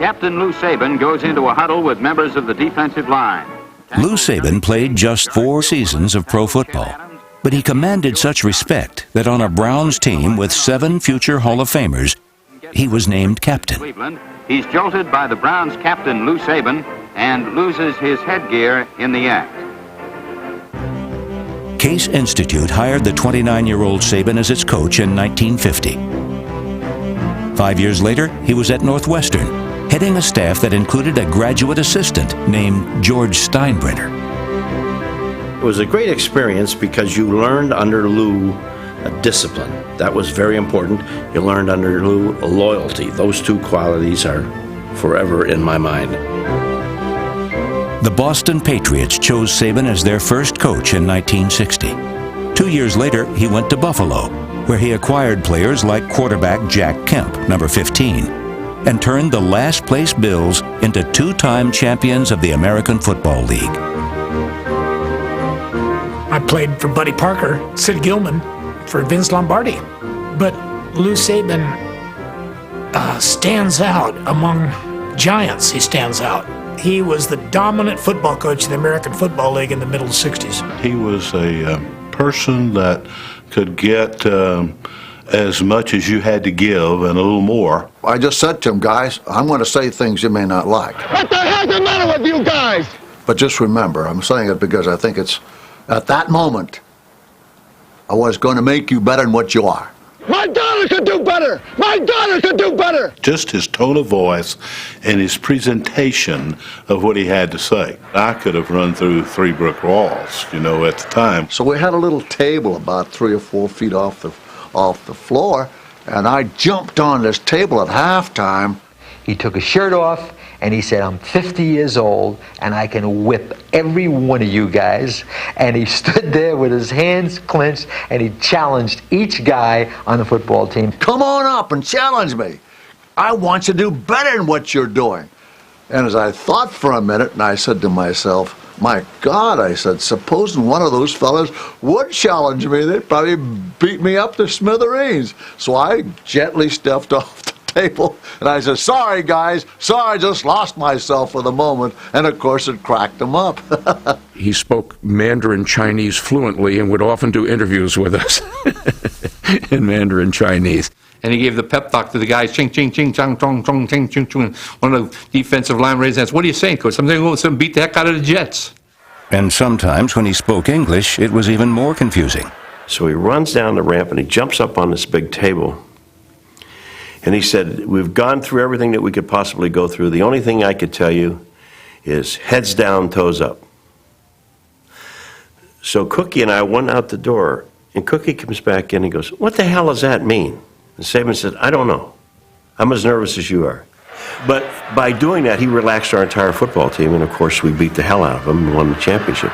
Captain Lou Saban goes into a huddle with members of the defensive line. Lou Saban played just 4 seasons of pro football, but he commanded such respect that on a Browns team with 7 future Hall of Famers, he was named captain. He's jolted by the Browns' captain, Lou Saban, and loses his headgear in the act. Case Institute hired the 29-year-old Saban as its coach in 1950. 5 years later, he was at Northwestern, heading a staff that included a graduate assistant named George Steinbrenner. It was a great experience because you learned under Lou a discipline. That was very important. You learned under Lou a loyalty. Those 2 qualities are forever in my mind. The Boston Patriots chose Saban as their first coach in 1960. 2 years later, he went to Buffalo, where he acquired players like quarterback Jack Kemp, number 15, and turned the last-place Bills into 2-time champions of the American Football League. I played for Buddy Parker, Sid Gilman, for Vince Lombardi. But Lou Saban stands out among giants. He stands out. He was the dominant football coach in the American Football League in the middle 60s. He was a person that could get as much as you had to give and a little more. I just said to him, guys, I'm going to say things you may not like. What the hell's the matter with you guys? But just remember, I'm saying it because I think it's, at that moment, I was going to make you better than what you are. My daughter could do better! My daughter could do better! Just his tone of voice and his presentation of what he had to say. I could have run through 3 brick walls, at the time. So we had a little table about 3 or 4 feet off the floor, and I jumped on this table at halftime. He took his shirt off, and he said, I'm 50 years old, and I can whip every one of you guys. And he stood there with his hands clenched, and he challenged each guy on the football team. Come on up and challenge me. I want you to do better than what you're doing. And as I thought for a minute, and I said to myself, my God, I said, supposing one of those fellas would challenge me, they'd probably beat me up to smithereens. So I gently stepped off the table, and I said, sorry, guys, sorry, I just lost myself for the moment. And, of course, it cracked him up. He spoke Mandarin Chinese fluently and would often do interviews with us in Mandarin Chinese. And he gave the pep talk to the guys, ching, ching, ching, chong, chong, chong, ching, ching, ching. One of the defensive line raised hands. What are you saying, Coach? I'm going to beat the heck out of the Jets. And sometimes when he spoke English, it was even more confusing. So he runs down the ramp and he jumps up on this big table. And he said, we've gone through everything that we could possibly go through. The only thing I could tell you is heads down, toes up. So Cookie and I went out the door, and Cookie comes back in and goes, what the hell does that mean? And Saban said, I don't know. I'm as nervous as you are. But by doing that, he relaxed our entire football team, and of course we beat the hell out of them and won the championship.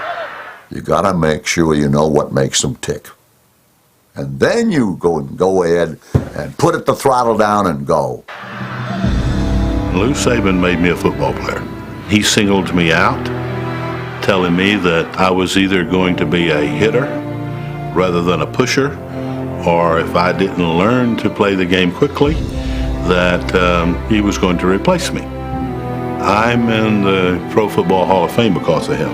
You got to make sure you know what makes them tick. And then you go ahead and put it the throttle down and go. Lou Saban made me a football player. He singled me out, telling me that I was either going to be a hitter rather than a pusher, or if I didn't learn to play the game quickly, that he was going to replace me. I'm in the Pro Football Hall of Fame because of him.